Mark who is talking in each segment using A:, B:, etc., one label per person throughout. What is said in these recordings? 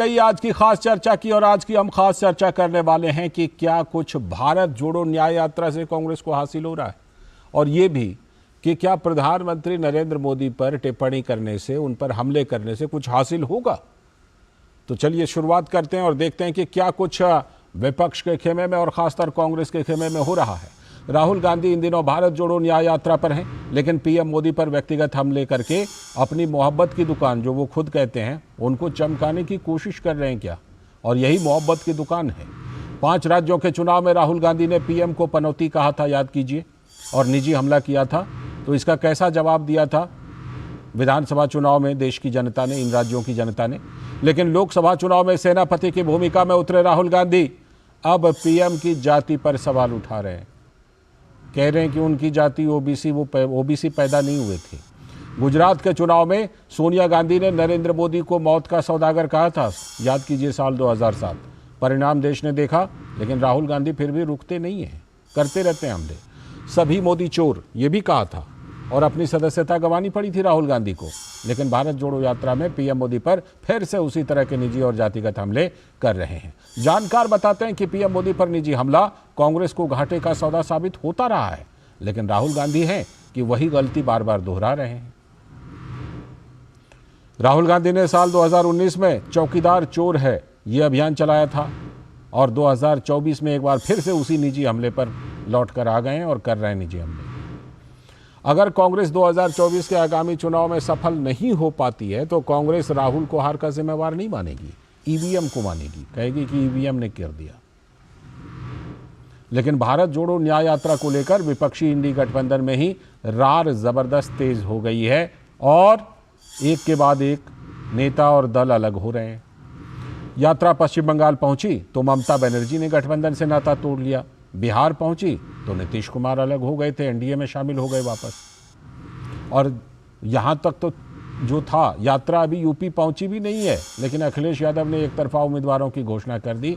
A: कई आज की खास चर्चा की और आज की हम खास चर्चा करने वाले हैं कि क्या कुछ भारत जोड़ो न्याय यात्रा से कांग्रेस को हासिल हो रहा है, और ये भी कि क्या प्रधानमंत्री नरेंद्र मोदी पर टिप्पणी करने से, उन पर हमले करने से कुछ हासिल होगा। तो चलिए शुरुआत करते हैं और देखते हैं कि क्या कुछ विपक्ष के खेमे में और खासतौर कांग्रेस के खेमे में हो रहा है। राहुल गांधी इन दिनों भारत जोड़ो न्याय यात्रा पर हैं, लेकिन पीएम मोदी पर व्यक्तिगत हमले करके अपनी मोहब्बत की दुकान, जो वो खुद कहते हैं, उनको चमकाने की कोशिश कर रहे हैं क्या? और यही मोहब्बत की दुकान है। 5 राज्यों के चुनाव में राहुल गांधी ने पीएम को पनौती कहा था, याद कीजिए, और निजी हमला किया था। तो इसका कैसा जवाब दिया था विधानसभा चुनाव में देश की जनता ने, इन राज्यों की जनता ने। लेकिन लोकसभा चुनाव में सेनापति की भूमिका में उतरे राहुल गांधी अब पीएम की जाति पर सवाल उठा रहे हैं। कह रहे हैं कि उनकी जाति ओबीसी, वो ओबीसी पैदा नहीं हुए थे। गुजरात के चुनाव में सोनिया गांधी ने नरेंद्र मोदी को मौत का सौदागर कहा था, याद कीजिए, साल 2007। परिणाम देश ने देखा, लेकिन राहुल गांधी फिर भी रुकते नहीं हैं, करते रहते हैं हमले। सभी मोदी चोर, ये भी कहा था, और अपनी सदस्यता गंवानी पड़ी थी राहुल गांधी को। लेकिन भारत जोड़ो यात्रा में पीएम मोदी पर फिर से उसी तरह के निजी और जातिगत हमले कर रहे हैं। जानकार बताते हैं कि पीएम मोदी पर निजी हमला कांग्रेस को घाटे का सौदा साबित होता रहा है, लेकिन राहुल गांधी हैं कि वही गलती बार बार दोहरा रहे हैं। राहुल गांधी ने साल 2019 में चौकीदार चोर है ये अभियान चलाया था, और 2024 में एक बार फिर से उसी निजी हमले पर लौट कर आ गए हैं और कर रहे हैं निजी हमले। अगर कांग्रेस 2024 के आगामी चुनाव में सफल नहीं हो पाती है तो कांग्रेस राहुल को हार का जिम्मेवार नहीं मानेगी, ईवीएम को मानेगी, कहेगी कि ईवीएम ने कर दिया। लेकिन भारत जोड़ो न्याय यात्रा को लेकर विपक्षी इंडी गठबंधन में ही रार जबरदस्त तेज हो गई है, और एक के बाद एक नेता और दल अलग हो रहे हैं। यात्रा पश्चिम बंगाल पहुंची तो ममता बनर्जी ने गठबंधन से नाता तोड़ लिया। बिहार पहुंची तो नीतीश कुमार अलग हो गए थे, एनडीए में शामिल हो गए वापस। और यहां तक तो जो था, यात्रा अभी यूपी पहुंची भी नहीं है, लेकिन अखिलेश यादव ने एक तरफा उम्मीदवारों की घोषणा कर दी।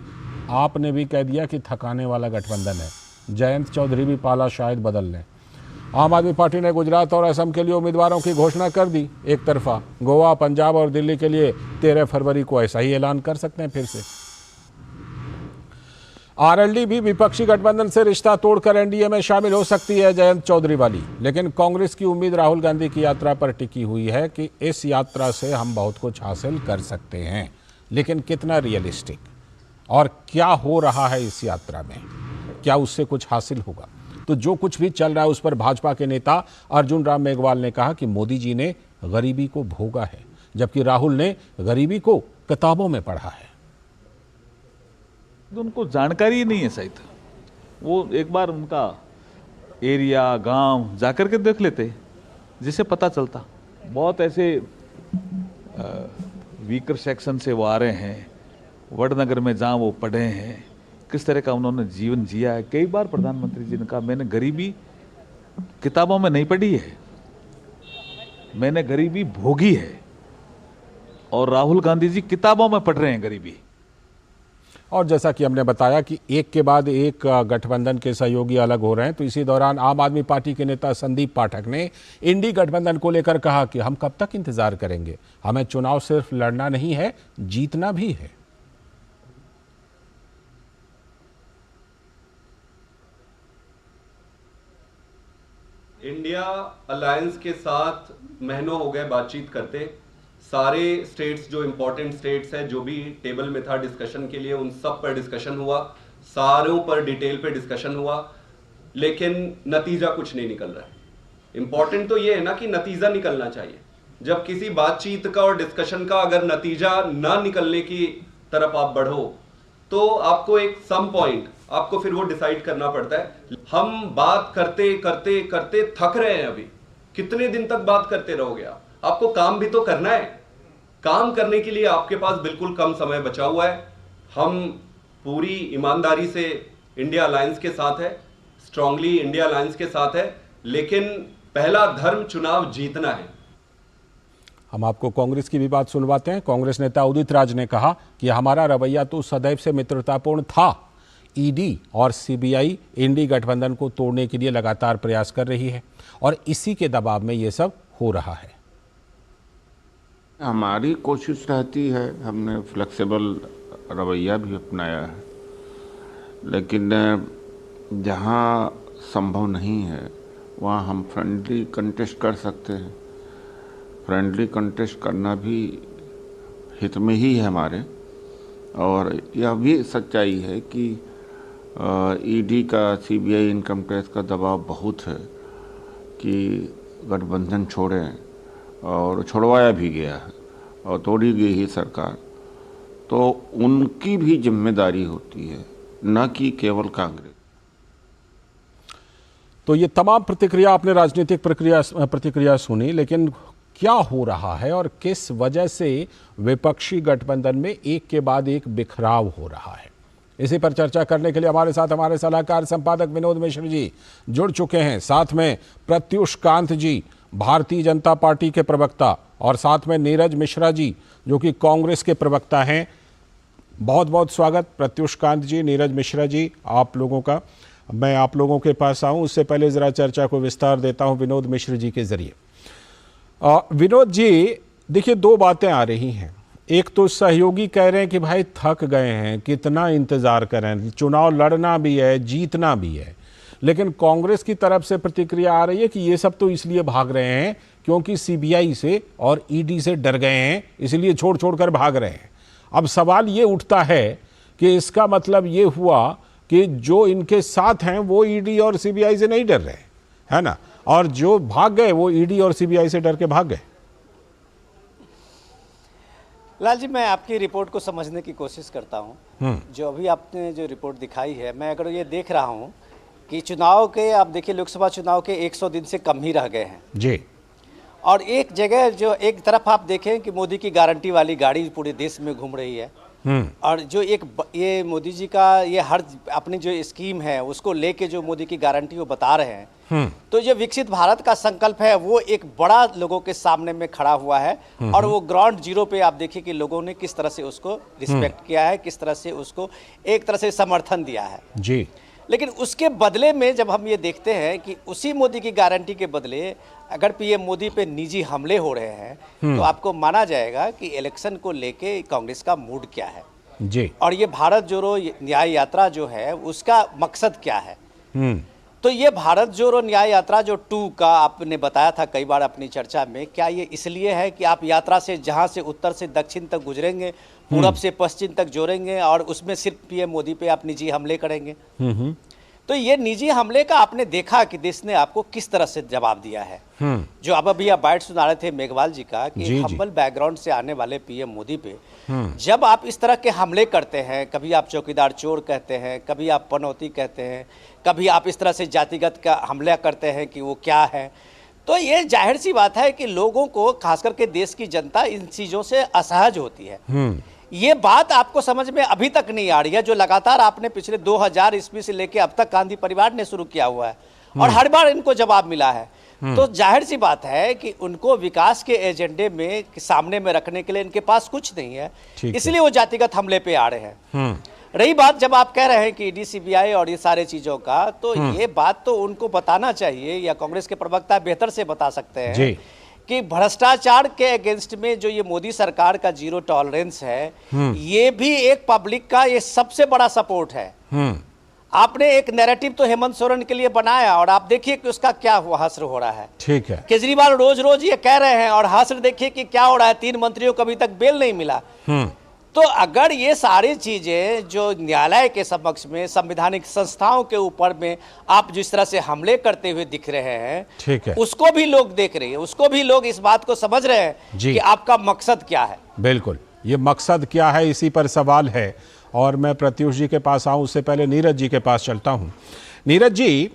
A: आपने भी कह दिया कि थकाने वाला गठबंधन है। जयंत चौधरी भी पाला शायद बदल लें। आम आदमी पार्टी ने गुजरात और असम के लिए उम्मीदवारों की घोषणा कर दी एक तरफा। गोवा, पंजाब और दिल्ली के लिए 13 फरवरी को ऐसा ही ऐलान कर सकते हैं फिर से। आरएलडी भी विपक्षी गठबंधन से रिश्ता तोड़कर एनडीए में शामिल हो सकती है, जयंत चौधरी वाली। लेकिन कांग्रेस की उम्मीद राहुल गांधी की यात्रा पर टिकी हुई है कि इस यात्रा से हम बहुत कुछ हासिल कर सकते हैं, लेकिन कितना रियलिस्टिक और क्या हो रहा है इस यात्रा में, क्या उससे कुछ हासिल होगा? तो जो कुछ भी चल रहा है उस पर भाजपा के नेता अर्जुन राम मेघवाल ने कहा कि मोदी जी ने गरीबी को भोगा है, जबकि राहुल ने गरीबी को किताबों में पढ़ा है।
B: उनको जानकारी ही नहीं है शायद। वो एक बार उनका एरिया, गांव जाकर के देख लेते, जिससे पता चलता। बहुत ऐसे वीकर सेक्शन से वो आ रहे हैं, वडनगर में जहाँ वो पढ़े हैं, किस तरह का उन्होंने जीवन जिया है। कई बार प्रधानमंत्री जी ने कहा, मैंने गरीबी किताबों में नहीं पढ़ी है, मैंने गरीबी भोगी है। और राहुल गांधी जी किताबों में पढ़ रहे हैं गरीबी।
A: और जैसा कि हमने बताया कि एक के बाद एक गठबंधन के सहयोगी अलग हो रहे हैं, तो इसी दौरान आम आदमी पार्टी के नेता संदीप पाठक ने इंडी गठबंधन को लेकर कहा कि हम कब तक इंतजार करेंगे, हमें चुनाव सिर्फ लड़ना नहीं है, जीतना भी है।
C: इंडिया अलायंस के साथ महीनों हो गए बातचीत करते। सारे स्टेट्स, जो इंपॉर्टेंट स्टेट्स हैं, जो भी टेबल में था डिस्कशन के लिए, उन सब पर डिस्कशन हुआ, सारों पर डिटेल पे डिस्कशन हुआ, लेकिन नतीजा कुछ नहीं निकल रहा है। इंपॉर्टेंट तो ये है ना कि नतीजा निकलना चाहिए। जब किसी बातचीत का और डिस्कशन का अगर नतीजा ना निकलने की तरफ आप बढ़ो, तो आपको एक सम पॉइंट आपको फिर वो डिसाइड करना पड़ता है। हम बात करते करते करते थक रहे हैं। अभी कितने दिन तक बात करते रहोगे आप? आपको काम भी तो करना है। काम करने के लिए आपके पास बिल्कुल कम समय बचा हुआ है। हम पूरी ईमानदारी से इंडिया अलायंस के साथ है, स्ट्रांगली इंडिया अलायंस के साथ है, लेकिन पहला धर्म चुनाव जीतना है।
A: हम आपको कांग्रेस की भी बात सुनवाते हैं। कांग्रेस नेता उदित राज ने कहा कि हमारा रवैया तो सदैव से मित्रतापूर्ण था। ईडी और सीबीआई इंडी गठबंधन को तोड़ने के लिए लगातार प्रयास कर रही है, और इसी के दबाव में ये सब हो रहा है।
D: हमारी कोशिश रहती है, हमने फ्लेक्सिबल रवैया भी अपनाया है, लेकिन जहाँ संभव नहीं है वहाँ हम फ्रेंडली कंटेस्ट कर सकते हैं। फ्रेंडली कंटेस्ट करना भी हित में ही है हमारे। और यह भी सच्चाई है कि ईडी का, सीबीआई, इनकम टैक्स का दबाव बहुत है कि गठबंधन छोड़ें, और छुड़वाया भी गया है और तोड़ी गई ही सरकार। तो उनकी भी जिम्मेदारी होती है, न कि केवल कांग्रेस।
A: तो ये तमाम प्रतिक्रिया आपने राजनीतिक प्रतिक्रिया सुनी, लेकिन क्या हो रहा है और किस वजह से विपक्षी गठबंधन में एक के बाद एक बिखराव हो रहा है, इसी पर चर्चा करने के लिए हमारे साथ हमारे सलाहकार संपादक विनोद मिश्र जी जुड़ चुके हैं। साथ में प्रत्युष कांत जी, भारतीय जनता पार्टी के प्रवक्ता, और साथ में नीरज मिश्रा जी जो कि कांग्रेस के प्रवक्ता हैं। बहुत बहुत स्वागत प्रत्युष कांत जी, नीरज मिश्रा जी, आप लोगों का। मैं आप लोगों के पास आऊं उससे पहले ज़रा चर्चा को विस्तार देता हूं विनोद मिश्र जी के ज़रिए। विनोद जी, देखिए दो बातें आ रही हैं। एक तो सहयोगी कह रहे हैं कि भाई थक गए हैं, कितना इंतज़ार करें, चुनाव लड़ना भी है, जीतना भी है। लेकिन कांग्रेस की तरफ से प्रतिक्रिया आ रही है कि ये सब तो इसलिए भाग रहे हैं क्योंकि सीबीआई से और ईडी से डर गए हैं, इसलिए छोड़ छोड़ कर भाग रहे हैं। अब सवाल ये उठता है कि इसका मतलब ये हुआ कि जो इनके साथ हैं वो ईडी और सीबीआई से नहीं डर रहे, है ना, और जो भाग गए वो ईडी और सीबीआई से डर के भाग गए।
E: लाल जी, मैं आपकी रिपोर्ट को समझने की कोशिश करता हूं। जो अभी आपने जो रिपोर्ट दिखाई है, मैं अगर ये देख रहा हूं कि चुनाव के, आप देखिए लोकसभा चुनाव के 100 दिन से कम ही रह गए हैं
A: जी।
E: और एक जगह जो एक तरफ आप देखें कि मोदी की गारंटी वाली गाड़ी पूरे देश में घूम रही है, और जो ये मोदी जी का ये हर अपनी जो स्कीम है उसको लेके जो मोदी की गारंटी वो बता रहे हैं, तो जो विकसित भारत का संकल्प है वो एक बड़ा लोगों के सामने में खड़ा हुआ है। और वो ग्राउंड जीरो पे आप देखिए कि लोगों ने किस तरह से उसको रिस्पेक्ट किया है, किस तरह से उसको एक तरह से समर्थन दिया है
A: जी।
E: लेकिन उसके बदले में जब हम ये देखते हैं कि उसी मोदी की गारंटी के बदले अगर पीएम मोदी पे निजी हमले हो रहे हैं, तो आपको माना जाएगा कि इलेक्शन को लेके कांग्रेस का मूड क्या है
A: जी।
E: और ये भारत जोड़ो न्याय यात्रा जो है उसका मकसद क्या है। तो ये भारत जोड़ो न्याय यात्रा जो 2 का आपने बताया था कई बार अपनी चर्चा में, क्या ये इसलिए है कि आप यात्रा से जहां से उत्तर से दक्षिण तक गुजरेंगे, पूरब से पश्चिम तक जोड़ेंगे और उसमें सिर्फ पीएम मोदी पे आप निजी हमले करेंगे? तो ये निजी हमले का आपने देखा कि देश ने आपको किस तरह से जवाब दिया है। जो अब अभी आप बाइट सुना रहे थे मेघवाल जी का कि हम्बल बैकग्राउंड से आने वाले पीएम मोदी पे जब आप इस तरह के हमले करते हैं, कभी आप चौकीदार चोर कहते हैं, कभी आप पनौती कहते हैं, कभी आप इस तरह से जातिगत का हमला करते हैं कि वो क्या है, तो ये जाहिर सी बात है कि लोगों को, खास करके देश की जनता इन चीज़ों से असहज होती है। ये बात आपको समझ में अभी तक नहीं आ रही है, जो लगातार आपने पिछले 2000 ईस्वी से लेकर अब तक गांधी परिवार ने शुरू किया हुआ है और हर बार इनको जवाब मिला है। तो जाहिर सी बात है कि उनको विकास के एजेंडे में सामने में रखने के लिए इनके पास कुछ नहीं है, इसलिए वो जातिगत हमले पे आ रहे हैं। रही बात जब आप कह रहे हैं कि ईडी, सीबीआई और ये सारे चीजों का, तो ये बात तो उनको बताना चाहिए, या कांग्रेस के प्रवक्ता बेहतर से बता सकते हैं कि भ्रष्टाचार के अगेंस्ट में जो ये मोदी सरकार का जीरो टॉलरेंस है, ये भी एक पब्लिक का ये सबसे बड़ा सपोर्ट है। आपने एक नैरेटिव तो हेमंत सोरेन के लिए बनाया और आप देखिए कि उसका क्या हश्र हो रहा है। ठीक है, केजरीवाल रोज रोज ये कह रहे हैं और हश्र देखिए कि क्या हो रहा है, 3 मंत्रियों को अभी तक बेल नहीं मिला। तो अगर ये सारी चीजें जो न्यायालय के समक्ष में, संवैधानिक संस्थाओं के ऊपर में आप जिस तरह से हमले करते हुए दिख रहे हैं, ठीक है, उसको भी लोग देख रहे हैं, उसको भी लोग इस बात को समझ रहे हैं कि आपका मकसद क्या है।
A: बिल्कुल, ये मकसद क्या है इसी पर सवाल है। और मैं प्रत्युष जी के पास आऊं उससे पहले नीरज जी के पास चलता हूं। नीरज जी,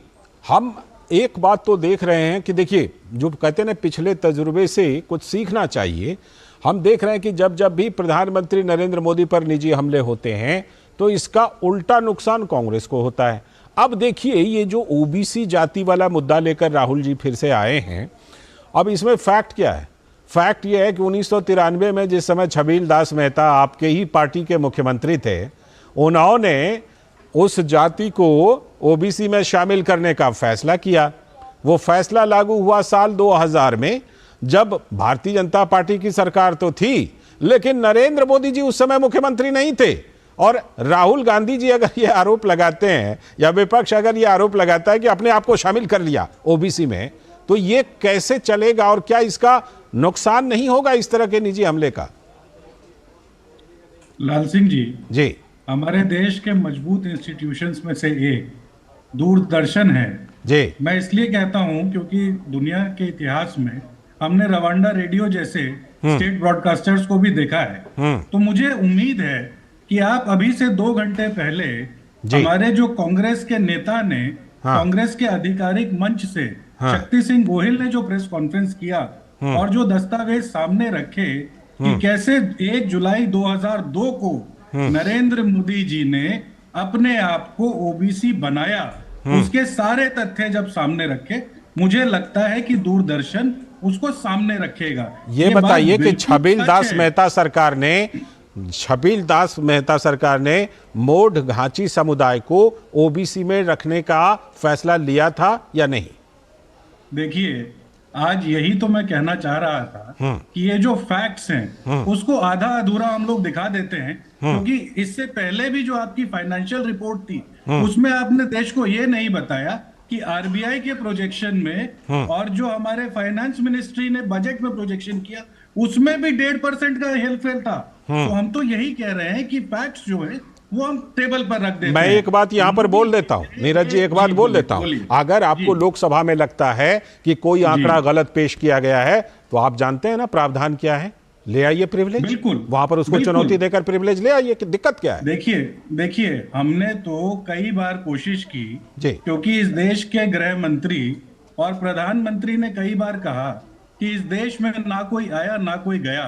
A: हम एक बात तो देख रहे हैं कि देखिए, जो कहते हैं ना, पिछले तजुर्बे से कुछ सीखना चाहिए। हम देख रहे हैं कि जब जब भी प्रधानमंत्री नरेंद्र मोदी पर निजी हमले होते हैं तो इसका उल्टा नुकसान कांग्रेस को होता है। अब देखिए, ये जो ओबीसी जाति वाला मुद्दा लेकर राहुल जी फिर से आए हैं, अब इसमें फैक्ट क्या है? फैक्ट ये है कि 1993 में जिस समय छबील दास मेहता आपके ही पार्टी के मुख्यमंत्री थे, उन्होंने उस जाति को ओबीसी में शामिल करने का फैसला किया। वो फैसला लागू हुआ साल 2000 में। जब भारतीय जनता पार्टी की सरकार तो थी, लेकिन नरेंद्र मोदी जी उस समय मुख्यमंत्री नहीं थे। और राहुल गांधी जी अगर ये आरोप लगाते हैं या विपक्ष अगर ये आरोप लगाता है कि अपने आप को शामिल कर लिया ओबीसी में, तो ये कैसे चलेगा और क्या इसका नुकसान नहीं होगा इस तरह के निजी हमले का?
F: लाल सिंह जी,
A: जी,
F: हमारे देश के मजबूत इंस्टीट्यूशंस में से एक दूरदर्शन है।
A: जी,
F: मैं इसलिए कहता हूं क्योंकि दुनिया के इतिहास में हमने रवांडा रेडियो जैसे स्टेट ब्रॉडकास्टर्स को भी देखा है। तो मुझे उम्मीद है कि आप अभी से 2 घंटे पहले हमारे जो कांग्रेस के नेता ने कांग्रेस के आधिकारिक मंच से शक्ति सिंह गोहिल ने जो प्रेस कॉन्फ्रेंस किया और जो दस्तावेज सामने रखे कि कैसे 1 जुलाई 2002 को नरेंद्र मोदी जी ने अपने आप को ओबीसी बनाया, उसके सारे तथ्य जब सामने रखे, मुझे लगता है कि दूरदर्शन उसको सामने रखेगा।
A: ये बताइए कि छबील दास मेहता सरकार ने मोड घांची समुदाय को ओबीसी में रखने का फैसला लिया था या नहीं?
F: देखिए, आज यही तो मैं कहना चाह रहा था कि ये जो फैक्ट्स हैं उसको आधा अधूरा हम लोग दिखा देते हैं, क्योंकि इससे पहले भी जो आपकी फाइनेंशियल रिपोर्ट थी उसमें आपने देश को ये नहीं बताया कि आरबीआई के प्रोजेक्शन में और जो हमारे फाइनेंस मिनिस्ट्री ने बजट में प्रोजेक्शन किया उसमें भी 1.5% का हेरफेर था। तो हम तो यही कह रहे हैं कि फैक्ट्स जो है वो हम टेबल पर रख देते हैं।
A: मैं एक बात यहां पर बोल देता हूं, नीरज जी, एक बात बोल देता हूं। अगर आपको लोकसभा में लगता है कि कोई आंकड़ा गलत पेश किया गया है, तो आप जानते हैं ना प्रावधान क्या है, ले आइए प्रिविलेज।
F: बिल्कुल,
A: वहां पर उसको चुनौती देकर प्रिविलेज ले आइए, दिक्कत क्या है?
F: देखिए हमने तो कई बार कोशिश की, क्योंकि इस देश के गृह मंत्री और प्रधानमंत्री ने कई बार कहा कि इस देश में ना कोई आया ना कोई गया,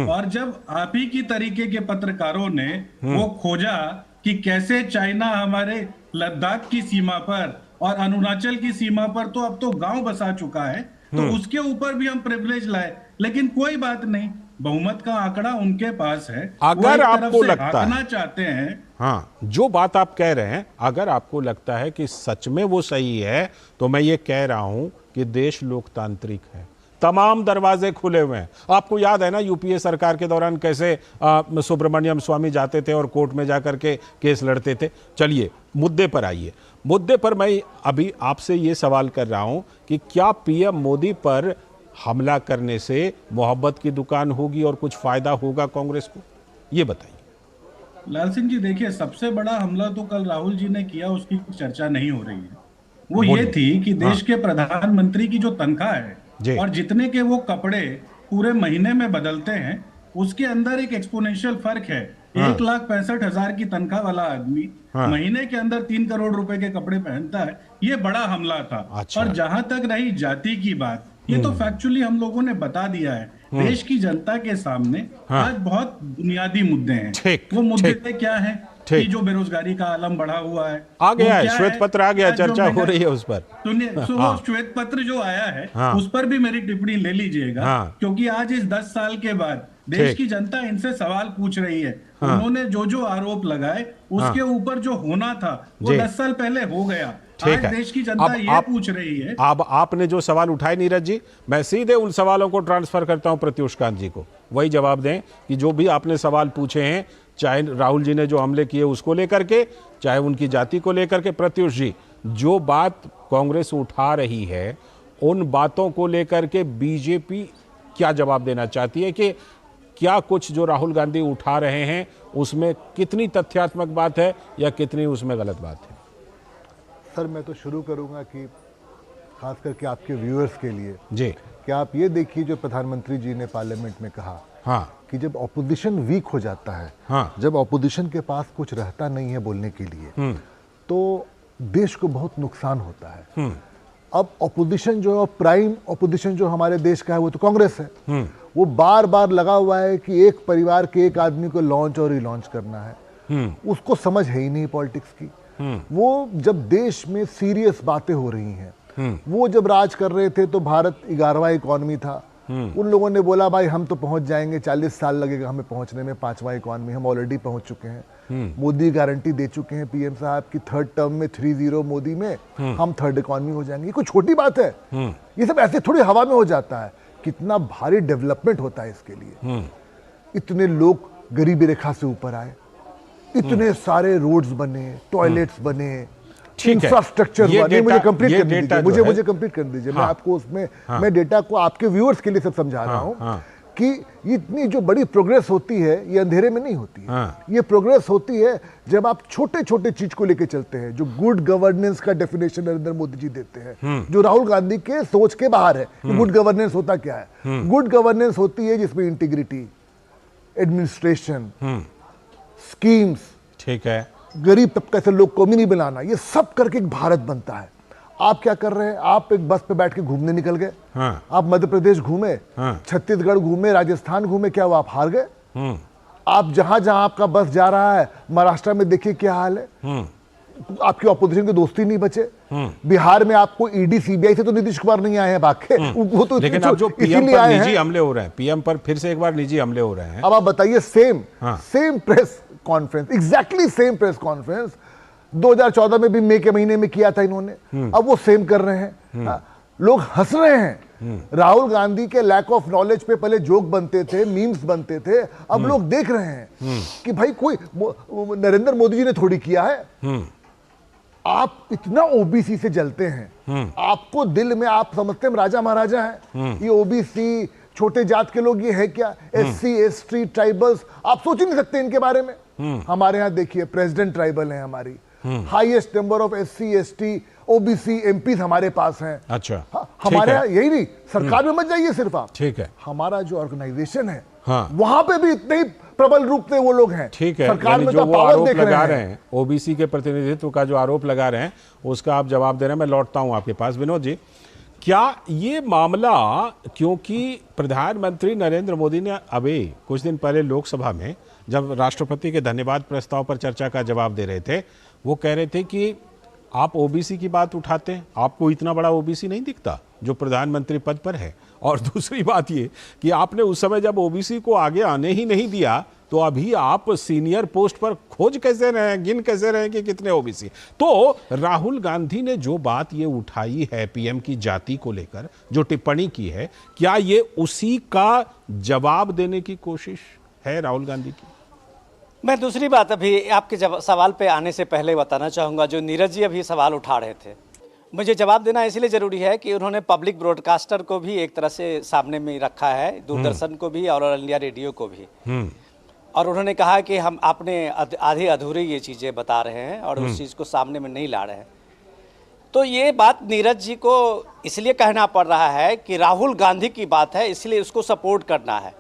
F: और जब आप ही की तरीके के पत्रकारों ने वो खोजा कि कैसे चाइना हमारे लद्दाख की सीमा पर और अरुणाचल की सीमा पर तो अब तो गांव बसा चुका है, तो उसके ऊपर भी हम प्रिविलेज लाए। लेकिन कोई बात नहीं, बहुमत का आंकड़ा उनके पास है।
A: अगर आपको लगता है
F: चाहते हैं,
A: हाँ, जो बात आप कह रहे हैं, अगर आपको लगता है कि सच में वो सही है, तो मैं ये कह रहा हूं कि देश लोकतांत्रिक है, तमाम दरवाजे खुले हुए हैं। आपको याद है ना यूपीए सरकार के दौरान कैसे सुब्रमण्यम स्वामी जाते थे और कोर्ट में जाकर के केस लड़ते थे। चलिए मुद्दे पर आइए। मुद्दे पर मैं अभी आपसे ये सवाल कर रहा हूं कि क्या पीएम मोदी पर हमला करने से मोहब्बत की दुकान होगी और कुछ फायदा होगा कांग्रेस को, ये बताइए।
F: लाल सिंह जी, देखिए, सबसे बड़ा हमला तो कल राहुल जी ने किया, उसकी चर्चा नहीं हो रही है। वो ये थी कि देश के प्रधानमंत्री की जो तनख्वाह है और जितने के वो कपड़े पूरे महीने में बदलते हैं, उसके अंदर एक एक्सपोनेंशियल फर्क है। 1,65,000 की तनख्वाह वाला आदमी महीने के अंदर 3 करोड़ रुपए के कपड़े पहनता है। ये बड़ा हमला था। और जहां तक रही जाति की बात, ये तो फैक्चुअली हम लोगों ने बता दिया है देश की जनता के सामने। आज बहुत बुनियादी मुद्दे हैं। वो मुद्दे क्या है कि जो बेरोजगारी का आलम बढ़ा हुआ है,
A: आ गया है, श्वेत पत्र आ गया, चर्चा हो रही है उस पर।
F: सुनिए, वो श्वेत पत्र जो आया है उस पर भी मेरी टिप्पणी ले लीजिएगा, क्योंकि आज इस 10 साल के बाद देश की जनता इनसे सवाल पूछ रही है। उन्होंने जो आरोप लगाए उसके ऊपर जो होना था वो 10 साल पहले हो गया। आज देश की जनता ये पूछ रही है।
A: अब आपने जो सवाल उठाए नीरज जी, मैं सीधे उन सवालों को ट्रांसफर करता हूं प्रत्युष कांत जी को, वही जवाब दें कि जो भी आपने सवाल पूछे हैं, चाहे राहुल जी ने जो हमले किए उसको लेकर के, चाहे उनकी जाति को लेकर के। प्रत्युष जी, जो बात कांग्रेस उठा रही है उन बातों को लेकर के बीजेपी क्या जवाब देना चाहती है कि क्या कुछ जो राहुल गांधी उठा रहे हैं उसमें कितनी तथ्यात्मक बात है या कितनी उसमें गलत बात है?
G: सर, मैं तो शुरू करूंगा कि खास करके आपके व्यूअर्स के लिए
A: जी,
G: कि आप ये देखिए जो प्रधानमंत्री जी ने पार्लियामेंट में कहा कि जब ऑपोजिशन वीक हो जाता है, जब ऑपोजिशन के पास कुछ रहता नहीं है बोलने के लिए, तो देश को बहुत नुकसान होता है। अब ऑपोजिशन जो है, प्राइम ऑपोजिशन जो हमारे देश का है वो तो कांग्रेस है। वो बार बार लगा हुआ है कि एक परिवार के एक आदमी को लॉन्च और रिलॉन्च करना है। उसको समझ है ही नहीं पॉलिटिक्स की। वो जब देश में सीरियस बातें हो रही हैं, वो जब राज कर रहे थे तो भारत 11वां इकॉनमी था। उन लोगों ने बोला भाई हम तो पहुंच जाएंगे, 40 साल लगेगा हमें पहुंचने में, 5वां इकॉनमी, हम ऑलरेडी पहुंच चुके हैं। मोदी गारंटी दे चुके हैं पीएम साहब की 3rd टर्म में 3-0 मोदी में हम 3rd इकॉनमी हो जाएंगे। ये कोई छोटी बात है? ये सब ऐसे थोड़ी हवा में हो जाता है। कितना भारी डेवलपमेंट होता है इसके लिए। इतने लोग गरीबी रेखा से ऊपर आए, इतने सारे रोड्स बने, टॉयलेट्स बने, इंफ्रास्ट्रक्चर बने। मुझे कंप्लीट कर दीजिए, मुझे कंप्लीट कर दीजिए। मैं आपको उसमें मैं डेटा को आपके व्यूअर्स के लिए सब समझा रहा हूँ कि इतनी जो बड़ी प्रोग्रेस होती है ये अंधेरे में नहीं होती है। ये प्रोग्रेस होती है जब आप छोटे छोटे चीज को लेके चलते हैं। जो गुड गवर्नेंस का डेफिनेशन नरेंद्र मोदी जी देते हैं, जो राहुल गांधी के सोच के बाहर है। गुड गवर्नेंस होता क्या है? गुड गवर्नेंस होती है जिसमें इंटीग्रिटी, एडमिनिस्ट्रेशन, स्कीम्स,
A: ठीक है,
G: गरीब तबके से लोग को भी नहीं बनाना, ये सब करके एक भारत बनता है। आप क्या कर रहे हैं? आप एक बस पे बैठ के घूमने निकल गए। आप मध्य प्रदेश घूमे, छत्तीसगढ़ घूमे, राजस्थान घूमे, क्या वो आप हार गए? आप जहां जहां आपका बस जा रहा है, महाराष्ट्र में देखिए क्या हाल है। आपकी ऑपोजिशन के दोस्ती नहीं बचे। बिहार में आपको ईडी सीबीआई से तो नीतीश कुमार नहीं आए हैं भाग के, वो तो
A: लेकिन अब जो पीएम पर निजी हमले हो रहे हैं, पीएम पर फिर से एक बार निजी हमले हो रहे हैं।
G: अब आप बताइए, same press conference, exactly same press conference 2014 में भी मई के महीने में किया था इन्होंने, अब वो सेम कर रहे हैं। लोग हंस रहे हैं। राहुल गांधी के लैक ऑफ नॉलेज पे पहले जोक बनते थे, मीम्स बनते थे, अब लोग देख रहे हैं कि भाई कोई नरेंद्र मोदी जी ने थोड़ी किया है। आप इतना ओबीसी से जलते हैं, आपको दिल में आप समझते हैं राजा महाराजा हैं। ये ओबीसी छोटे जात के लोग ये है क्या? एससी एसटी ट्राइबल्स, आप सोच ही नहीं सकते इनके बारे में। हमारे यहाँ देखिए प्रेसिडेंट ट्राइबल है हमारी, highest number of SC ST OBC MPs हमारे पास हैं।
A: अच्छा,
G: हमारे यहाँ यही नहीं, सरकार में मत जाइए सिर्फ आप,
A: ठीक है,
G: हमारा जो ऑर्गेनाइजेशन है वहां पे भी इतने ही प्रबल रूप से वो लोग हैं।
A: ठीक है,
G: सरकार में
A: जो
G: तो
A: वो आरोप
G: देख
A: लगा रहे हैं, ओबीसी के प्रतिनिधित्व का जो आरोप लगा रहे हैं उसका आप जवाब दे रहे हैं। मैं लौटता हूं आपके पास। विनोद जी, क्या ये मामला, क्योंकि प्रधानमंत्री नरेंद्र मोदी ने अभी कुछ दिन पहले लोकसभा में जब राष्ट्रपति के धन्यवाद प्रस्ताव पर चर्चा का जवाब दे रहे थे, वो कह रहे थे कि आप ओबीसी की बात उठाते हैं, आपको इतना बड़ा ओबीसी नहीं दिखता जो प्रधानमंत्री पद पर है। और दूसरी बात ये कि आपने उस समय जब ओबीसी को आगे आने ही नहीं दिया, तो अभी आप सीनियर पोस्ट पर खोज कैसे रहे हैं, गिन कैसे रहे हैं कि कितने ओबीसी। तो राहुल गांधी ने जो बात ये उठाई है पीएम की जाति को लेकर, जो टिप्पणी की है, क्या ये उसी का जवाब देने की कोशिश है राहुल गांधी की?
E: मैं दूसरी बात अभी आपके सवाल पे आने से पहले बताना चाहूँगा। जो नीरज जी अभी सवाल उठा रहे थे, मुझे जवाब देना इसलिए ज़रूरी है कि उन्होंने पब्लिक ब्रॉडकास्टर को भी एक तरह से सामने में रखा है, दूरदर्शन को भी और ऑल इंडिया रेडियो को भी। और उन्होंने कहा कि हम आपने आधे अधूरे ये चीज़ें बता रहे हैं और उस चीज़ को सामने में नहीं ला रहे हैं। तो ये बात नीरज जी को इसलिए कहना पड़ रहा है कि राहुल गांधी की बात है, इसलिए उसको सपोर्ट करना है,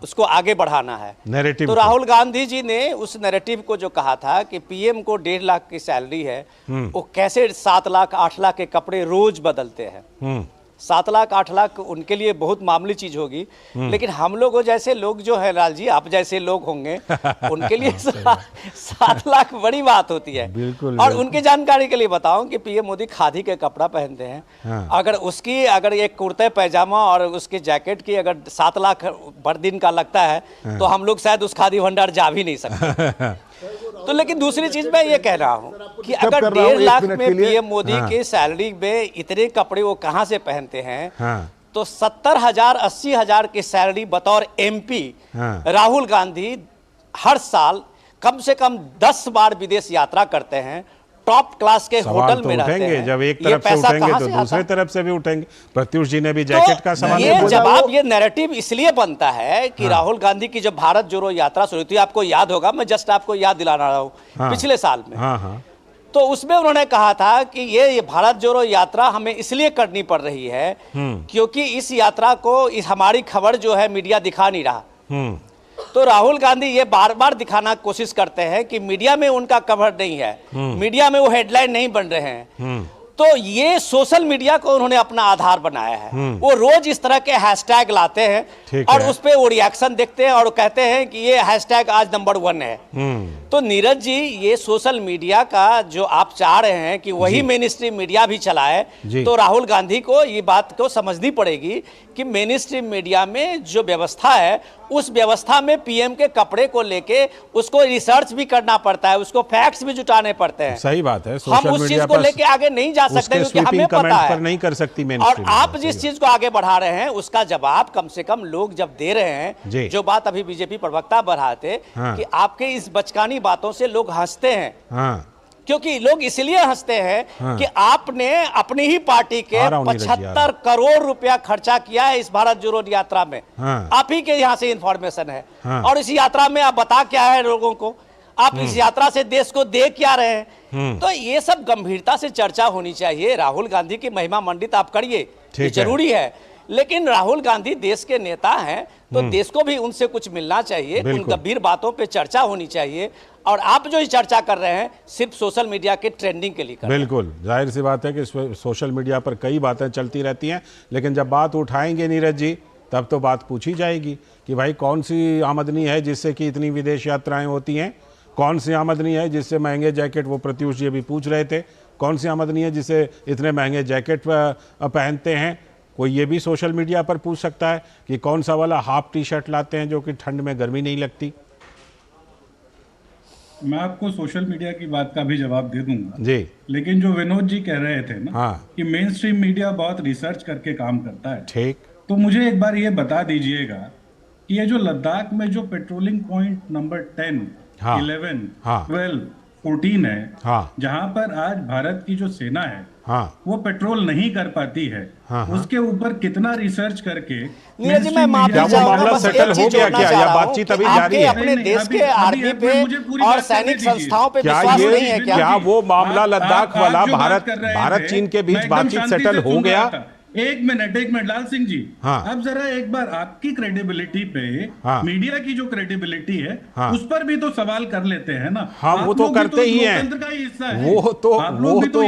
E: उसको आगे बढ़ाना है नैरेटिव। तो राहुल गांधी जी ने उस नैरेटिव को जो कहा था कि पीएम को 1.5 लाख की सैलरी है, वो कैसे 7 लाख 8 लाख के कपड़े रोज बदलते हैं। 7 लाख 8 लाख उनके लिए बहुत मामूली चीज होगी, लेकिन हम लोगों जैसे लोग जो है लाल जी, आप जैसे लोग होंगे, उनके लिए 7 लाख बड़ी बात होती है।
A: बिल्कुल,
E: और उनकी जानकारी के लिए बताऊं कि पीएम मोदी खादी के कपड़ा पहनते हैं। अगर एक कुर्ते पैजामा और उसके जैकेट की अगर 7 लाख भर दिन का लगता है, तो हम लोग शायद उस खादी भंडार जा भी नहीं सकते। तो लेकिन दूसरी चीज मैं ये कह रहा हूँ कि अगर 1.5 लाख में पीएम मोदी की सैलरी में इतने कपड़े वो कहाँ से पहनते हैं, तो 70,000 80,000 की सैलरी बतौर एमपी राहुल गांधी हर साल कम से कम 10 बार विदेश यात्रा करते हैं, टॉप क्लास के होटल में रहते हैं।
A: जब एक तरफ से उठेंगे तो दूसरी तरफ से भी उठेंगे। प्रत्युष जी ने भी जैकेट का सवाल
E: ये जवाब, ये नैरेटिव इसलिए बनता है कि राहुल गांधी की जब भारत जोड़ो यात्रा शुरू थी, आपको याद होगा, मैं जस्ट आपको याद दिला रहा हूँ, पिछले साल में। तो उसमें उन्होंने कहा था कि ये भारत जोड़ो यात्रा हमें इसलिए करनी पड़ रही है क्योंकि इस यात्रा को हमारी खबर जो है मीडिया दिखा नहीं रहा। तो राहुल गांधी ये बार बार दिखाना कोशिश करते हैं कि मीडिया में उनका कवर नहीं है, मीडिया में वो हेडलाइन नहीं बन रहे हैं। तो ये सोशल मीडिया को उन्होंने अपना आधार बनाया है। वो रोज इस तरह के हैशटैग लाते हैं और उस पे वो रिएक्शन देखते हैं और कहते हैं कि ये हैशटैग आज नंबर 1 है। तो नीरज जी, ये सोशल मीडिया का जो आप चाह रहे हैं कि वही मेन स्ट्रीम मीडिया भी चलाए, तो राहुल गांधी को ये बात को समझनी पड़ेगी कि मेन स्ट्रीम मीडिया में जो व्यवस्था है उस व्यवस्था में पीएम के कपड़े को लेके उसको रिसर्च भी करना पड़ता है, उसको फैक्ट्स भी जुटाने पड़ते हैं।
A: सही बात है।
E: हम उस चीज को लेके आगे नहीं जा सकते क्योंकि हमें पता है
A: नहीं कर सकती मेन
E: और आप जिस चीज को आगे बढ़ा रहे हैं उसका जवाब कम से कम लोग जब दे रहे हैं। जो बात अभी बीजेपी प्रवक्ता बढ़ाते कि आपके इस बचकानी बातों से लोग हंसते हैं, क्योंकि लोग इसलिए हंसते हैं कि आपने अपनी ही पार्टी के 75 करोड़ रुपया खर्चा किया है इस भारत जोड़ो यात्रा में। आप ही के यहाँ से इंफॉर्मेशन है और इस यात्रा में आप बता क्या है लोगों को, आप इस यात्रा से देश को दे क्या रहे हैं। तो ये सब गंभीरता से चर्चा होनी चाहिए। राहुल गांधी की महिमा मंडित आप करिए, ये जरूरी है, लेकिन राहुल गांधी देश के नेता हैं तो देश को भी उनसे कुछ मिलना चाहिए, उन गंभीर बातों पे चर्चा होनी चाहिए। और आप जो चर्चा कर रहे हैं सिर्फ सोशल मीडिया के ट्रेंडिंग के लिए कर रहे हैं।
A: बिल्कुल जाहिर सी बात है कि सोशल मीडिया पर कई बातें चलती रहती हैं, लेकिन जब बात उठाएंगे नीरज जी तब तो बात पूछी जाएगी कि भाई कौन सी आमदनी है जिससे कि इतनी विदेश यात्राएं होती हैं, कौन सी आमदनी है जिससे महंगे जैकेट, वो प्रत्युष जी अभी पूछ रहे थे, कौन सी आमदनी है जिससे इतने महंगे जैकेट पहनते हैं। कोई ये भी सोशल मीडिया पर पूछ सकता है कि कौन सा वाला हाफ टी शर्ट लाते हैं जो कि ठंड में गर्मी नहीं लगती।
F: मैं आपको सोशल मीडिया की बात का भी जवाब दे दूंगा
A: जी,
F: लेकिन जो विनोद जी कह रहे थे ना कि मेन स्ट्रीम मीडिया बहुत रिसर्च करके काम करता है, ठीक, तो मुझे एक बार ये बता दीजिएगा कि ये जो लद्दाख में जो पेट्रोलिंग पॉइंट नंबर 10, 11, 12, 14 है, जहां पर आज भारत की जो सेना है वो पेट्रोल नहीं कर पाती है, उसके ऊपर कितना रिसर्च करके
E: नीरज जी मैं मामला
A: सेटल हो गया क्या, या बातचीत अभी जारी है?
E: अपने देश के आर्मी पे और सैनिक संस्थाओं पे विश्वास नहीं है क्या
A: वो मामला लद्दाख वाला भारत चीन के बीच बातचीत सेटल हो गया?
F: एक मिनट लाल सिंह जी, अब जरा एक बार आपकी क्रेडिबिलिटी पे मीडिया की जो क्रेडिबिलिटी है उस पर भी तो सवाल कर लेते हैं ना।
A: वो तो करते ही हैं, वो तो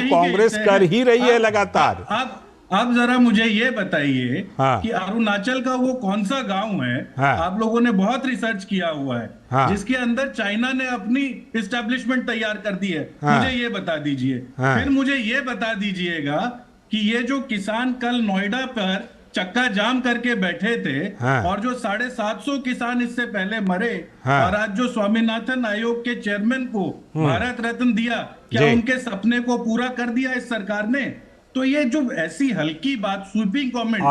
A: कांग्रेस कर ही रही है लगातार।
F: आप जरा मुझे ये बताइए कि अरुणाचल का वो कौन सा गांव है, आप लोगों ने बहुत रिसर्च किया हुआ है, जिसके अंदर चाइना ने अपनी इस्टेब्लिशमेंट तैयार कर दी है, मुझे ये बता दीजिए। फिर मुझे ये बता दीजिएगा कि ये जो किसान कल नोएडा पर चक्का जाम करके बैठे थे और जो 750 किसान इससे पहले मरे और आज जो स्वामीनाथन आयोग के चेयरमैन को भारत रत्न दिया, क्या उनके सपने को पूरा कर दिया इस सरकार ने? तो ये जो ऐसी हल्की बात, स्वीपिंग कमेंट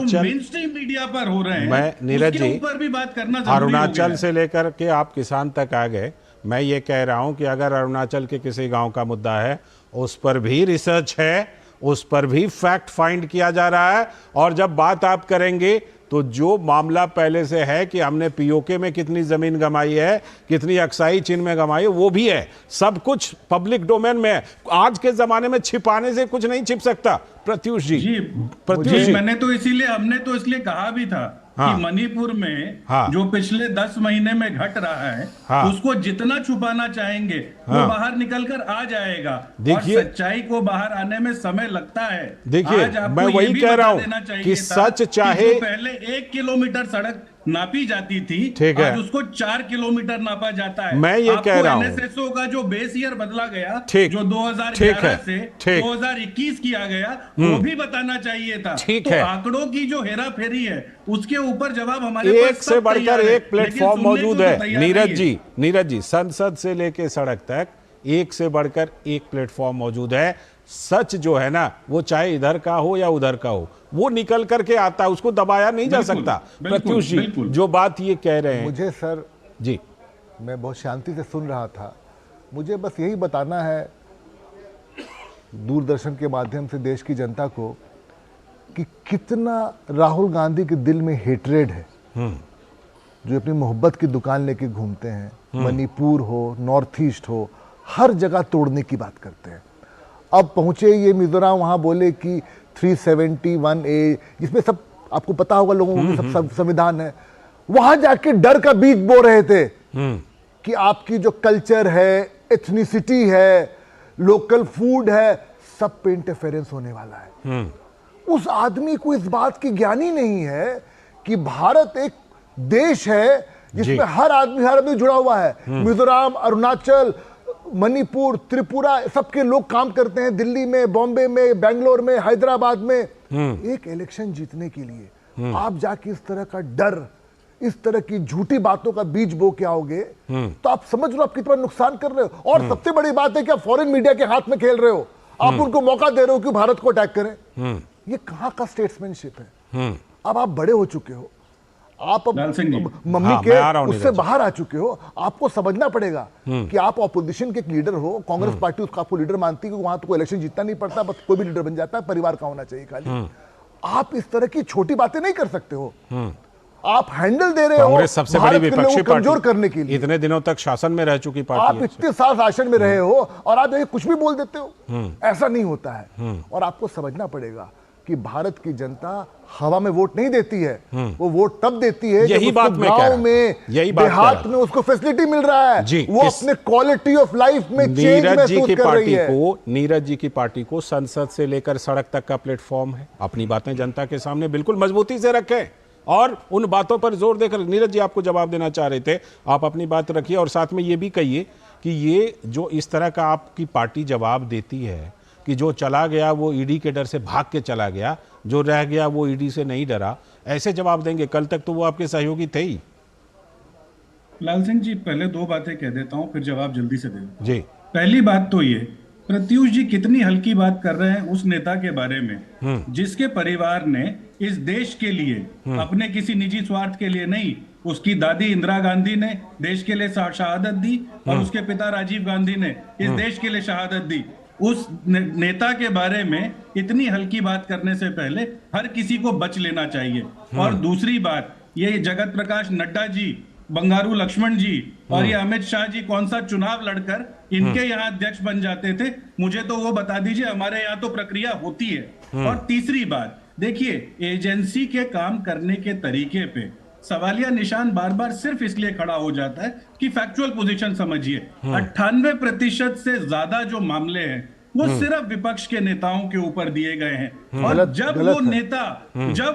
F: जो मेन स्ट्रीम मीडिया पर हो रहे हैं,
A: नीरज जी
F: ऊपर भी बात करना जरूरी
A: अरुणाचल से लेकर के आप किसान तक आ गए। मैं ये कह रहा हूं कि अगर अरुणाचल के किसी गांव का मुद्दा है उस पर भी रिसर्च है, उस पर भी फैक्ट फाइंड किया जा रहा है। और जब बात आप करेंगे तो जो मामला पहले से है कि हमने पीओके में कितनी जमीन गंवाई है, कितनी अक्साई चीन में गंवाई है, वो भी है, सब कुछ पब्लिक डोमेन में है। आज के जमाने में छिपाने से कुछ नहीं छिप सकता। प्रत्युष जी,
F: हमने तो इसलिए कहा भी था कि मणिपुर में जो पिछले 10 महीने में घट रहा है उसको जितना छुपाना चाहेंगे वो बाहर निकलकर आ जाएगा।
A: देखिए,
F: सच्चाई को बाहर आने में समय लगता है।
A: देखिए, मैं वही कह रहा हूं कि सच चाहे
F: पहले 1 किलोमीटर सड़क नापी जाती थी, आज उसको 4 किलोमीटर नापा जाता है।
A: मैं ये कह रहा हूं
F: एनएसएसओ का जो बेस ईयर बदला गया, जो 2011 से 2021 किया गया, वो भी बताना चाहिए था। तो आंकड़ों की जो हेरा फेरी है उसके ऊपर जवाब हमारे पास
A: एक से बढ़कर एक प्लेटफॉर्म मौजूद है। नीरज जी संसद से लेके सड़क तक एक से बढ़कर एक प्लेटफॉर्म मौजूद है। सच जो है ना, वो चाहे इधर का हो या उधर का हो, वो निकल करके आता है, उसको दबाया नहीं जा सकता। प्रत्युष जी जो बात ये कह रहे हैं,
G: मुझे सर
A: जी,
G: मैं बहुत शांति से सुन रहा था, मुझे बस यही बताना है दूरदर्शन के माध्यम से देश की जनता को कि कितना राहुल गांधी के दिल में हेट्रेड है, जो अपनी मोहब्बत की दुकान लेके घूमते हैं। मणिपुर हो, नॉर्थ ईस्ट हो, हर जगह तोड़ने की बात करते हैं। अब पहुंचे ये मिजोरम, वहां बोले कि 371A, जिसमें सब आपको पता होगा लोगों को सब संविधान है, वहां जाके डर का बीज बो रहे थे कि आपकी जो कल्चर है, एथनिसिटी है, लोकल फूड है, सब पे इंटरफेरेंस होने वाला है। उस आदमी को इस बात की ज्ञान ही नहीं है कि भारत एक देश है जिसमें हर आदमी जुड़ा हुआ है। मिजोरम, अरुणाचल, मणिपुर, त्रिपुरा, सबके लोग काम करते हैं दिल्ली में, बॉम्बे में, बेंगलोर में, हैदराबाद में। एक इलेक्शन जीतने के लिए आप जाके इस तरह का डर, इस तरह की झूठी बातों का बीज बो के आओगे तो आप समझ लो आप कितना नुकसान कर रहे हो। और सबसे बड़ी बात है कि आप फॉरेन मीडिया के हाथ में खेल रहे हो, आप उनको मौका दे रहे हो कि भारत को अटैक करें। ये कहां का स्टेट्समैनशिप है? अब आप बड़े हो चुके हो, आप अब मम्मी के उससे बाहर आ चुके हो, आपको समझना पड़ेगा कि आप ऑपोजिशन के एक लीडर हो। कांग्रेस पार्टी उसका आपको लीडर मानती है कि वहां तो कोई इलेक्शन जीतना नहीं पड़ता, बस कोई भी लीडर बन जाता है, परिवार का होना चाहिए खाली। आप इस तरह की छोटी बातें नहीं कर सकते हो। आप हैंडल दे रहे हो
A: कांग्रेस सबसे बड़ी विपक्षी
G: कमजोर करने के लिए।
A: इतने दिनों तक शासन में रह चुकी पार्टी,
G: आप इतने साल शासन में रहे हो और आप कुछ भी बोल देते हो, ऐसा नहीं होता है। और आपको समझना पड़ेगा कि भारत की जनता हवा में वोट नहीं देती है, वो वोट तब देती है
A: यही
G: जब
A: बात
G: उसको
A: मैं कह रहा
G: गांव
A: हूं,
G: में,
A: यही बात
G: देहात में उसको फैसिलिटी मिल रहा है,
A: जी,
G: वो अपने क्वालिटी ऑफ लाइफ में चेंज महसूस कर रही है।
A: नीरज जी की पार्टी को संसद से लेकर सड़क तक का प्लेटफॉर्म है। अपनी बातें जनता के सामने बिल्कुल मजबूती से रखें और उन बातों पर जोर देकर, नीरज जी आपको जवाब देना चाह रहे थे, आप अपनी बात रखिए और साथ में ये भी कहिए कि ये जो इस तरह का आपकी पार्टी जवाब देती है कि जो चला गया वो ईडी के डर से भाग के चला गया, जो रह गया वो ईडी से नहीं डरा, ऐसे जवाब देंगे? कल तक तो वो आपके सहयोगी थे ही।
F: लाल सिंह जी, पहले दो बातें कह देता हूं, फिर जवाब जल्दी से दे देता हूं।
A: जी,
F: पहली बात तो ये, प्रत्युष जी कितनी हल्की बात कर रहे हैं उस नेता के बारे में जिसके परिवार ने इस देश के लिए, अपने किसी निजी स्वार्थ के लिए नहीं, उसकी दादी इंदिरा गांधी ने देश के लिए शहादत दी और उसके पिता राजीव गांधी ने इस देश के लिए शहादत दी। उस नेता के बारे में इतनी हल्की बात करने से पहले हर किसी को बच लेना चाहिए। और दूसरी बात, ये जगत प्रकाश नड्डा जी, बंगारू लक्ष्मण जी और ये अमित शाह जी कौन सा चुनाव लड़कर इनके यहाँ अध्यक्ष बन जाते थे, मुझे तो वो बता दीजिए। हमारे यहाँ तो प्रक्रिया होती है। और तीसरी बात देखिए, एजेंसी के काम करने के तरीके पे सवालिया निशान बार बार सिर्फ इसलिए खड़ा हो जाता है कि फैक्चुअल पोजीशन समझिए। 98% से ज्यादा जो मामले हैं वो सिर्फ विपक्ष के नेताओं के ऊपर दिए गए हैं। और जब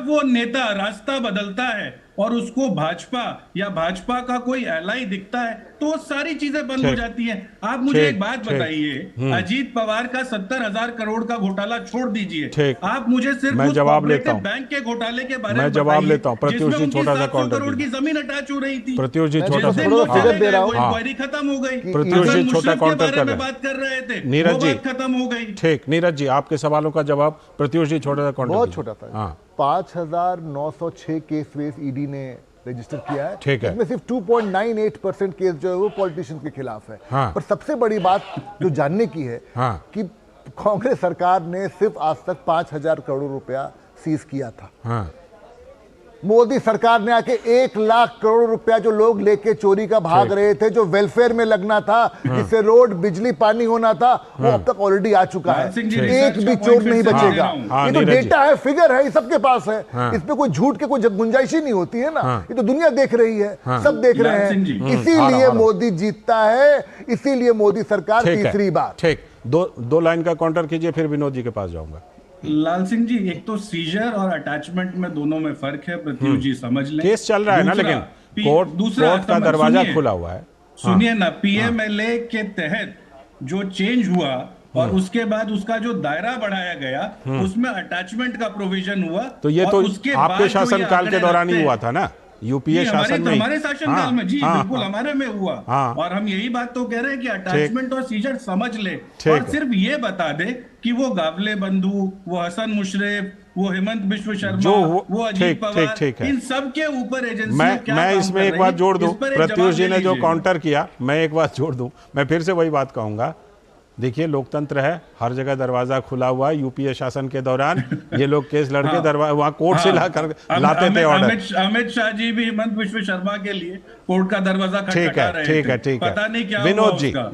F: वो नेता रास्ता बदलता है और उसको भाजपा या भाजपा का कोई एलाई दिखता है तो सारी चीजें बंद हो जाती हैं। आप मुझे एक बात बताइए, अजीत पवार का 70,000 करोड़ का घोटाला छोड़ दीजिए, आप मुझे सिर्फ
A: मैं जवाब लेता हूं,
F: बैंक के घोटाले के बारे में
A: मैं जवाब लेता हूं।
F: प्रत्युष जी, छोटा सा करोड़ की जमीन अटैच हो रही थी।
A: प्रत्युष जी छोटा सा
G: फिगर दे रहा हूं,
F: इंक्वायरी खत्म हो गई।
A: प्रत्युष जी छोटा काउंटर कर रहे हैं,
F: बात कर रहे थे,
A: नीरज जी
F: खत्म हो गई।
A: ठीक, नीरज जी आपके सवालों का जवाब प्रत्युष जी छोटा सा काउंटर,
G: बहुत छोटा था। 5,906 केस वेस ईडी ने रजिस्टर किया है,
A: ठीक है,
G: इसमें सिर्फ 2.98% केस जो है वो पॉलिटिशियंस के खिलाफ है। पर सबसे बड़ी बात जो जानने की है कि कांग्रेस सरकार ने सिर्फ आज तक 5,000 करोड़ रुपया सीज किया था। मोदी सरकार ने आके 1 लाख करोड़ रुपया जो लोग लेके चोरी का भाग रहे थे, जो वेलफेयर में लगना था, जिससे रोड बिजली पानी होना था, वो अब तक ऑलरेडी आ चुका है। एक भी चोर नहीं बचेगा। ये तो डेटा है, फिगर है, सबके पास है, इसमें कोई झूठ के कोई गुंजाइश ही नहीं होती है ना। ये तो दुनिया देख रही है, सब देख रहे हैं, इसीलिए मोदी जीतता है, इसीलिए मोदी सरकार तीसरी बार।
A: ठीक, दो लाइन का काउंटर कीजिए, फिर विनोद जी के पास जाऊंगा।
F: लाल सिंह जी, एक तो सीजर और अटैचमेंट में दोनों में फर्क है, प्रत्युष जी समझ लें।
A: केस चल रहा है ना, लेकिन कोर्ट का दरवाजा खुला हुआ है।
F: सुनिए ना, पीएमएलए के तहत जो चेंज हुआ और उसके बाद उसका जो दायरा बढ़ाया गया, उसमें अटैचमेंट का प्रोविजन हुआ।
A: तो ये तो आपके शासनकाल के दौरान ही हुआ था ना, यूपीए शासन में,
F: हमारे शासनकाल में। जी बिल्कुल, हमारे में हुआ। और हम यही बात तो कह रहे हैं कि अटैचमेंट और सीजर समझ ले और सिर्फ ये बता दे कि वो गावले बंधु, वो हसन मुशर्रफ, वो हेमंत बिश्व शर्मा, वो अजीत पवार, इन सब के ऊपर एजेंसी
A: मैं इसमें एक बात जोड़ दूं, प्रत्युष जी ने जो काउंटर किया, मैं एक बात जोड़ दूं, मैं फिर से वही बात कहूंगा। देखिए, लोकतंत्र है, हर जगह दरवाजा खुला हुआ है। यूपीए शासन के दौरान ये लोग केस लड़के दरवाजा वहां कोर्ट से लाते थे ऑर्डर।
F: अमित शाह जी भी हेमंत बिश्व शर्मा के लिए कोर्ट का दरवाजा खटखटा रहे थे। ठीक है, पता नहीं क्या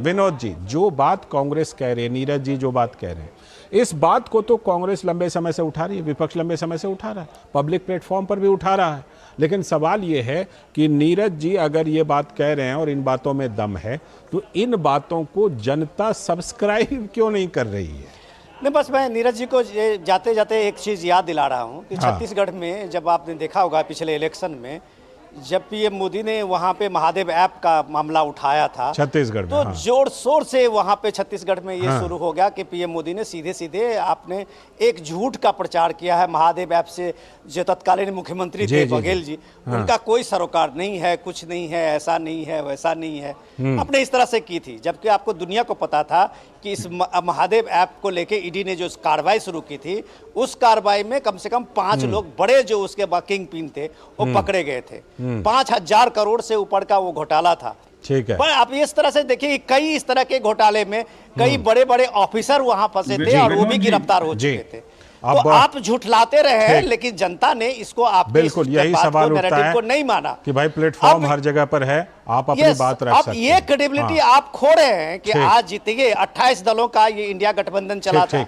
A: विनोद जी जो बात कांग्रेस कह रहे हैं, नीरज जी जो बात कह रहे हैं, इस बात को तो कांग्रेस लंबे समय से उठा रही है, विपक्ष लंबे समय से उठा रहा है, पब्लिक प्लेटफॉर्म पर भी उठा रहा है। लेकिन सवाल ये है कि नीरज जी अगर ये बात कह रहे हैं और इन बातों में दम है, तो इन बातों को जनता सब्सक्राइब क्यों नहीं कर रही है?
E: नहीं, बस मैं नीरज जी को जाते जाते एक चीज़ याद दिला रहा हूँ कि छत्तीसगढ़ में जब आपने देखा होगा पिछले इलेक्शन में, जब पीएम मोदी ने वहां पे महादेव ऐप का मामला उठाया था
A: छत्तीसगढ़ में,
E: तो
A: हाँ।
E: जोर शोर से वहां पे छत्तीसगढ़ में ये शुरू हो गया कि पीएम मोदी ने सीधे सीधे आपने एक झूठ का प्रचार किया है। महादेव ऐप से जो तत्कालीन मुख्यमंत्री थे बघेल जी, उनका कोई सरोकार नहीं है, कुछ नहीं है, ऐसा नहीं है, वैसा नहीं है, आपने इस तरह से की थी। जबकि आपको दुनिया को पता था कि इस महादेव ऐप को लेके ईडी ने जो कार्रवाई शुरू की थी, उस कार्रवाई में कम से कम 5 लोग बड़े जो उसके किंग पिन थे वो पकड़े गए थे। 5,000 करोड़ से ऊपर का वो घोटाला था।
A: ठीक है।
E: पर आप इस तरह से देखिए, कई इस तरह के घोटाले में कई बड़े बड़े ऑफिसर वहां फंसे थे और वो भी गिरफ्तार हो चुके थे। तो आप झूठलाते रहे, लेकिन जनता ने इसको आपके
A: बिल्कुल यही सवाल उठता है
E: को नहीं माना
A: कि भाई प्लेटफॉर्म हर जगह पर है, आप अपनी बात रख सकते हैं।
E: अब ये क्रेडिबिलिटी आप खो रहे हैं कि आज जीतेंगे। 28 दलों का ये इंडिया गठबंधन चला था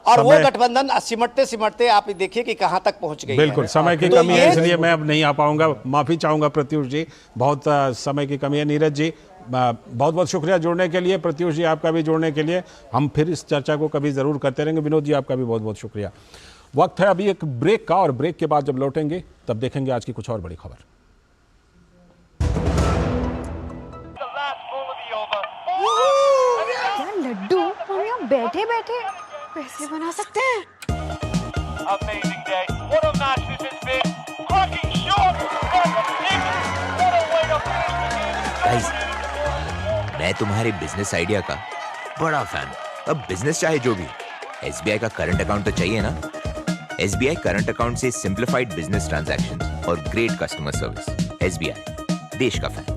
E: और वो गठबंधन सिमटते सिमटते आप देखिए कि कहां तक पहुंच गई।
A: बिल्कुल समय की कमी है, इसलिए मैं अब नहीं आ पाऊंगा, माफी चाहूंगा प्रत्युष जी, बहुत समय की कमी है। नीरज जी बहुत बहुत शुक्रिया जुड़ने के लिए, प्रत्युष जी आपका भी जुड़ने के लिए। हम फिर इस चर्चा को कभी जरूर करते रहेंगे। विनोद जी आपका भी बहुत बहुत शुक्रिया। वक्त है अभी एक ब्रेक का, और ब्रेक के बाद जब लौटेंगे तब देखेंगे आज की कुछ और बड़ी खबर।
H: क्या लड्डू हम यहाँ बैठे बैठे पैसे बना सकते हैं?
I: गाइस, मैं तुम्हारे बिजनेस आइडिया का बड़ा फैन। अब बिजनेस चाहे जो भी, एसबीआई का करंट अकाउंट तो चाहिए ना। एसबीआई करंट अकाउंट से सिंप्लीफाइड बिजनेस ट्रांजैक्शंस और ग्रेट कस्टमर सर्विस। एसबीआई, देश का फैन।